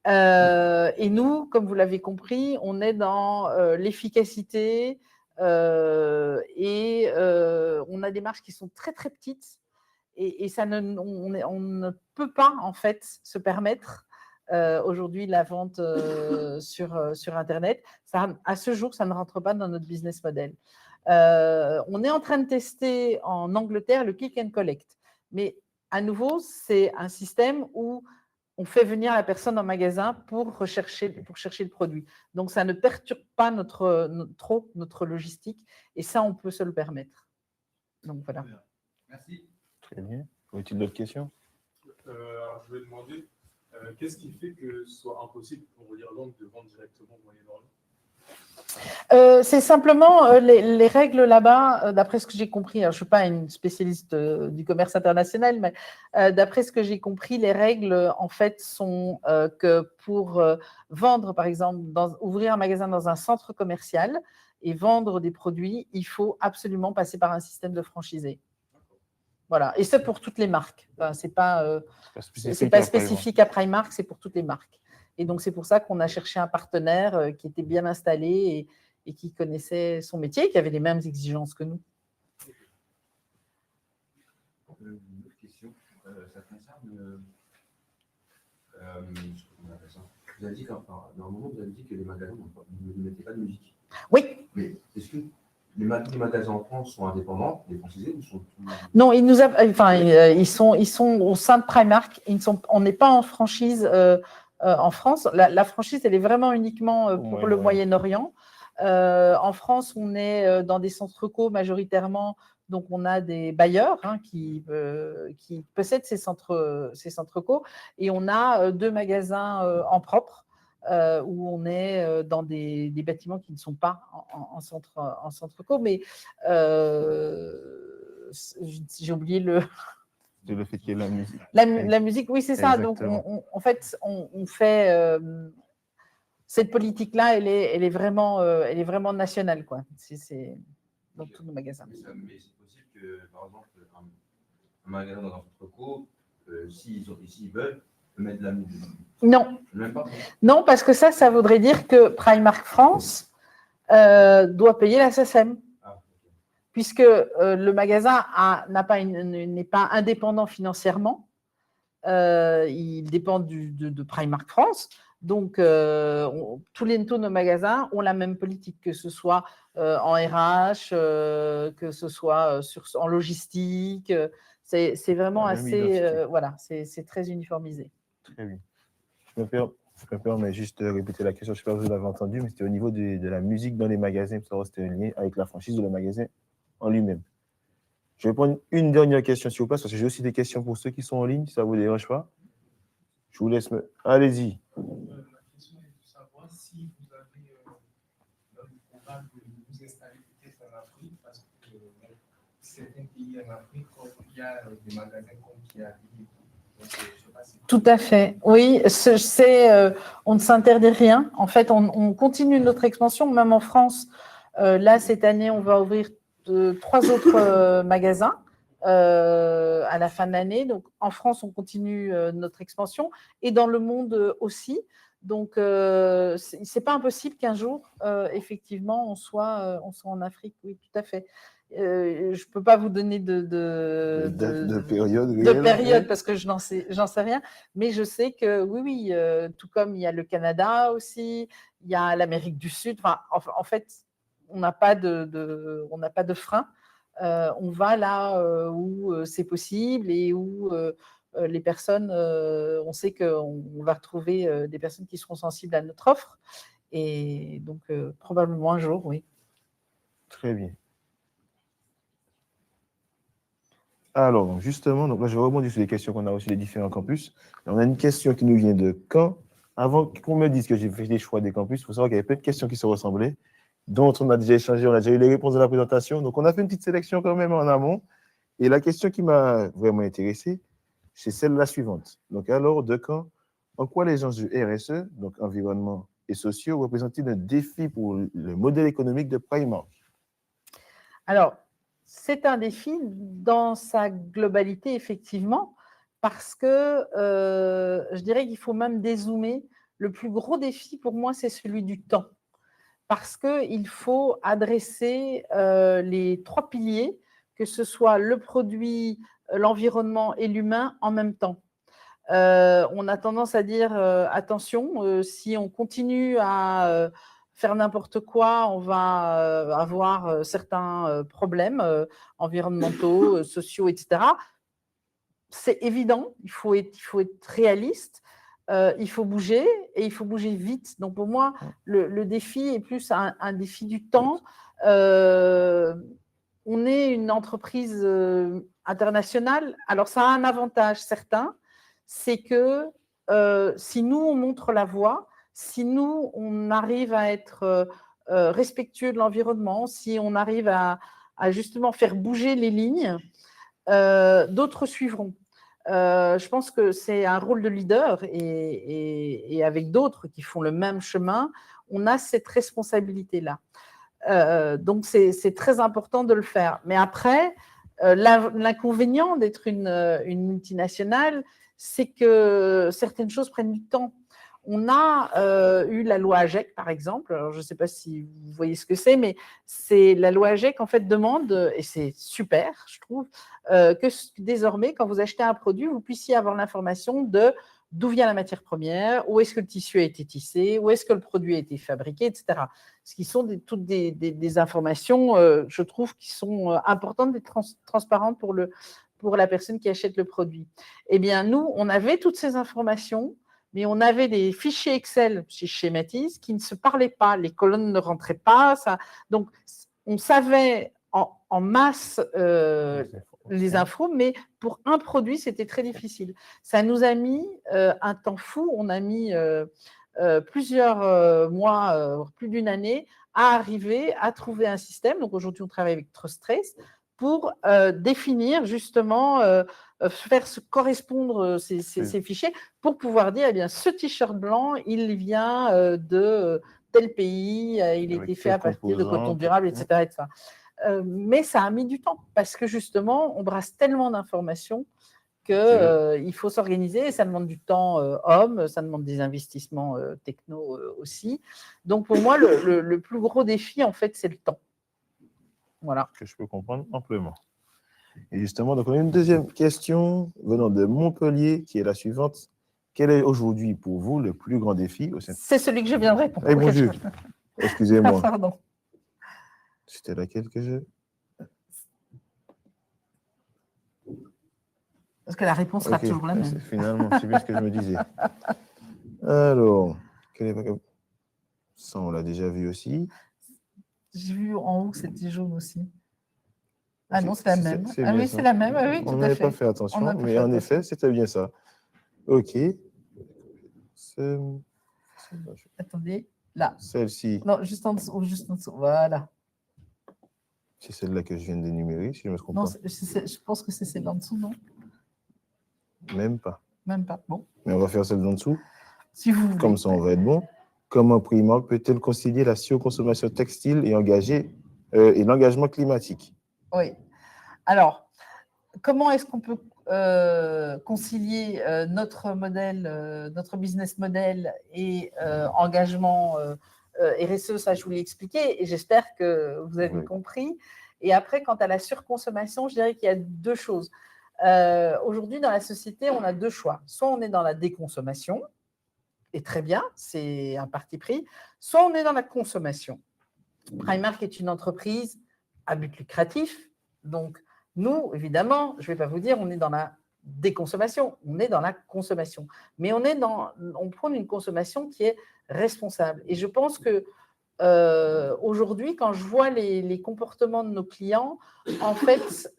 Et nous, comme vous l'avez compris, on est dans l'efficacité et on a des marges qui sont très, très petites. Et ça on ne peut pas, en fait, se permettre aujourd'hui la vente sur Internet. À ce jour, ça ne rentre pas dans notre business model. On est en train de tester en Angleterre le click and collect. Mais à nouveau, c'est un système où on fait venir la personne en magasin pour chercher le produit. Donc, ça ne perturbe pas trop notre logistique. Et ça, on peut se le permettre. Donc, voilà. Merci. Très bien. Avez-il d'autres questions? Alors, je vais demander, qu'est-ce qui fait que ce soit impossible pour l'Irlande de vendre directement au Moyen-Orient? C'est simplement les règles là-bas, d'après ce que j'ai compris. Alors, je ne suis pas une spécialiste du commerce international, mais d'après ce que j'ai compris, les règles, en fait, sont que pour vendre, par exemple, ouvrir un magasin dans un centre commercial et vendre des produits, il faut absolument passer par un système de franchisé. Voilà. Et c'est pour toutes les marques. Ce n'est pas spécifique à Primark, c'est pour toutes les marques. Et donc, c'est pour ça qu'on a cherché un partenaire qui était bien installé et qui connaissait son métier, qui avait les mêmes exigences que nous. Une autre question, ça concerne vous avez dit normalement, vous avez dit que les magasins ne mettaient pas de musique. Oui. Mais est-ce que les magasins en France sont indépendants, des franchisés, ou sont tous... Non, ils sont au sein de Primark. On n'est pas en franchise en France. La franchise, elle est vraiment uniquement pour le Moyen-Orient. En France, on est dans des centres co majoritairement. Donc, on a des bailleurs qui possèdent ces centres co. Et on a 2 magasins en propre où on est dans des bâtiments qui ne sont pas en centre co. Mais j'ai oublié le fait qu'il y ait la musique. La musique, oui, c'est ça. Donc, en fait, on fait cette politique-là, elle est vraiment nationale, quoi. C'est dans tous nos magasins. Mais c'est possible que, par exemple, un magasin dans un centre-co, s'ils veulent, mettre de la musique. Non. Même pas. Non, parce que ça voudrait dire que Primark France doit payer la SACEM. Puisque le magasin n'est pas indépendant financièrement, il dépend de Primark France. Donc, tous les nos magasins ont la même politique, que ce soit en RH, que ce soit en logistique. C'est vraiment assez… voilà, c'est très uniformisé. Très bien. Je me permets juste de répéter la question, je ne sais pas si vous l'avez entendu, mais c'était au niveau de la musique dans les magasins, pour savoir si c'était lié avec la franchise de le magasin en lui-même. Je vais prendre une dernière question, s'il vous plaît, parce que j'ai aussi des questions pour ceux qui sont en ligne, si ça ne vous dérange pas. Je vous laisse Allez-y. La question est de savoir si vous avez le programme de vous installer peut-être en Afrique, parce que certains pays en Afrique, il y a des magasins comme qui arrivent. Tout à fait. Oui, on ne s'interdit rien. En fait, on continue notre expansion, même en France. Là, cette année, on va ouvrir 3 autres magasins à la fin de l'année. Donc, en France, on continue notre expansion et dans le monde aussi. Donc, c'est pas impossible qu'un jour, effectivement, on soit en Afrique. Oui, tout à fait. Je peux pas vous donner de période parce que j'en sais rien. Mais je sais que oui, tout comme il y a le Canada aussi, il y a l'Amérique du Sud. Enfin, en fait, on n'a pas de frein. On va là où c'est possible et où les personnes, on sait qu'on va retrouver des personnes qui seront sensibles à notre offre. Et donc, probablement un jour, oui. Très bien. Alors, justement, donc là, je vais rebondir sur les questions qu'on a reçues des différents campus. On a une question qui nous vient de Caen. Avant qu'on me dise que j'ai fait les choix des campus, il faut savoir qu'il y avait plein de questions qui se ressemblaient, dont on a déjà échangé, on a déjà eu les réponses de la présentation. Donc, on a fait une petite sélection quand même en amont. Et la question qui m'a vraiment intéressé, c'est celle-là suivante. Donc, alors, de Caen, en quoi les enjeux RSE, donc environnement et sociaux, représentent-ils un défi pour le modèle économique de Primark? Alors, c'est un défi dans sa globalité, effectivement, parce que je dirais qu'il faut même dézoomer. Le plus gros défi, pour moi, c'est celui du temps. Parce qu'il faut adresser les 3 piliers, que ce soit le produit, l'environnement et l'humain en même temps. On a tendance à dire attention, si on continue à faire n'importe quoi, on va avoir certains problèmes environnementaux, sociaux, etc. C'est évident, il faut être réaliste, il faut bouger et il faut bouger vite. Donc pour moi, le défi est plus un défi du temps. On est une entreprise internationale. Alors ça a un avantage certain, c'est que si nous, on montre la voie, si nous, on arrive à être respectueux de l'environnement, si on arrive à justement faire bouger les lignes, d'autres suivront. Je pense que c'est un rôle de leader et avec d'autres qui font le même chemin, on a cette responsabilité-là. Donc, c'est très important de le faire. Mais après, l'inconvénient d'être une multinationale, c'est que certaines choses prennent du temps. On a eu la loi AGEC, par exemple. Alors, je ne sais pas si vous voyez ce que c'est, mais c'est la loi AGEC, en fait, demande, et c'est super, je trouve, que désormais, quand vous achetez un produit, vous puissiez avoir l'information de d'où vient la matière première, où est-ce que le tissu a été tissé, où est-ce que le produit a été fabriqué, etc. Ce qui sont toutes des informations, je trouve, qui sont importantes et transparentes pour la personne qui achète le produit. Eh bien, nous, on avait toutes ces informations, mais on avait des fichiers Excel, si je schématise, qui ne se parlaient pas. Les colonnes ne rentraient pas. Donc, on savait en masse les infos, mais pour un produit, c'était très difficile. Ça nous a mis un temps fou. On a mis plusieurs mois, plus d'une année, à arriver à trouver un système. Donc, aujourd'hui, on travaille avec TrustTrace pour définir justement, faire se correspondre ces fichiers pour pouvoir dire, eh bien, ce t-shirt blanc, il vient de tel pays, il a été fait à partir de coton durable, etc. etc. Mais ça a mis du temps parce que justement, on brasse tellement d'informations qu'il faut s'organiser et ça demande du temps homme, ça demande des investissements techno aussi. Donc, pour moi, le plus gros défi, en fait, c'est le temps. Voilà. Que je peux comprendre amplement. Et justement, donc on a une deuxième question venant de Montpellier qui est la suivante. Quel est aujourd'hui pour vous le plus grand défi au sein... C'est celui que je viens de répondre. Eh, bon Dieu, excusez-moi. Pardon. C'était laquelle que je... Parce que la réponse sera toujours la même. Finalement, c'est bien ce que je me disais. Alors, ça, on l'a déjà vu aussi. J'ai vu en haut que c'était jaune aussi. Ah non, c'est la même. Ah oui, c'est la même. Ah, oui, on n'avait pas fait attention, mais en effet, c'était bien ça. OK. Attendez, là. Celle-ci. Non, juste en dessous. Voilà. C'est celle-là que je viens d'énumérer, si je me trompe pas. Non, je pense que c'est celle d'en dessous, non? Même pas. Même pas. Bon. Mais on va faire celle d'en dessous. Si vous voulez. Comme ça, on va être bon. Comment Primark peut-elle concilier la surconsommation textile et l'engagement climatique? Oui. Alors, comment est-ce qu'on peut concilier notre modèle, notre business model et engagement RSE, ça je vous l'ai expliqué et j'espère que vous avez compris. Et après, quant à la surconsommation, je dirais qu'il y a deux choses. Aujourd'hui, dans la société, on a deux choix. Soit on est dans la déconsommation, et très bien, c'est un parti pris, soit on est dans la consommation. Primark est une entreprise à but lucratif, donc nous, évidemment, je ne vais pas vous dire on est dans la déconsommation, on est dans la consommation. Mais on prend une consommation qui est responsable. Et je pense que aujourd'hui, quand je vois les comportements de nos clients, en fait,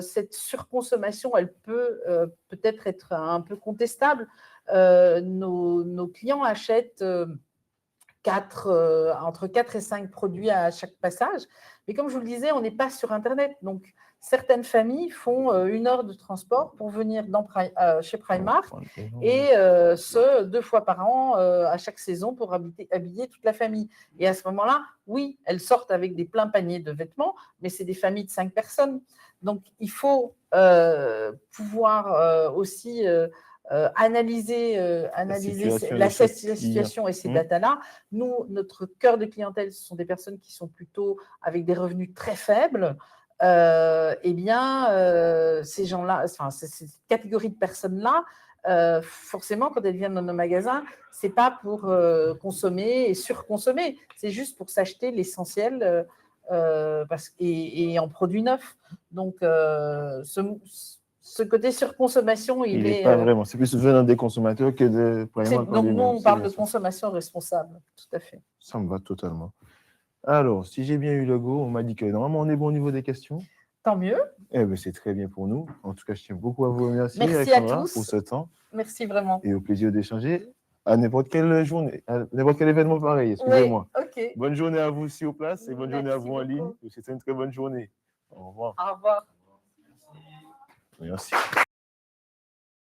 cette surconsommation, elle peut peut-être être un peu contestable. Nos clients achètent entre 4 et 5 produits à chaque passage. Mais comme je vous le disais, on n'est pas sur Internet. Donc, certaines familles font 1 heure de transport pour venir chez Primark et ce, 2 fois par an à chaque saison pour habiller toute la famille. Et à ce moment-là, oui, elles sortent avec des pleins paniers de vêtements, mais c'est des familles de 5 personnes. Donc, il faut pouvoir aussi analyser la situation et ces datas-là. Nous, notre cœur de clientèle, ce sont des personnes qui sont plutôt avec des revenus très faibles. Eh bien, ces gens-là, enfin, cette catégorie de personnes-là, forcément, quand elles viennent dans nos magasins, c'est pas pour consommer et surconsommer, c'est juste pour s'acheter l'essentiel et en produits neufs. Donc, ce côté surconsommation, il est pas vraiment. C'est plus venant des consommateurs que de. Donc, nous, on parle de consommation responsable, tout à fait. Ça me va totalement. Alors, si j'ai bien eu le go, on m'a dit que normalement, on est bon au niveau des questions. Tant mieux. Eh bien, c'est très bien pour nous. En tout cas, je tiens beaucoup à vous remercier. Merci à tous pour ce temps. Merci vraiment. Et au plaisir d'échanger à n'importe quelle journée, à n'importe quel événement pareil. Excusez-moi. Oui, ok. Bonne journée à vous aussi au place et bonne journée à vous en ligne. C'est une très bonne journée. Au revoir. Au revoir. Merci.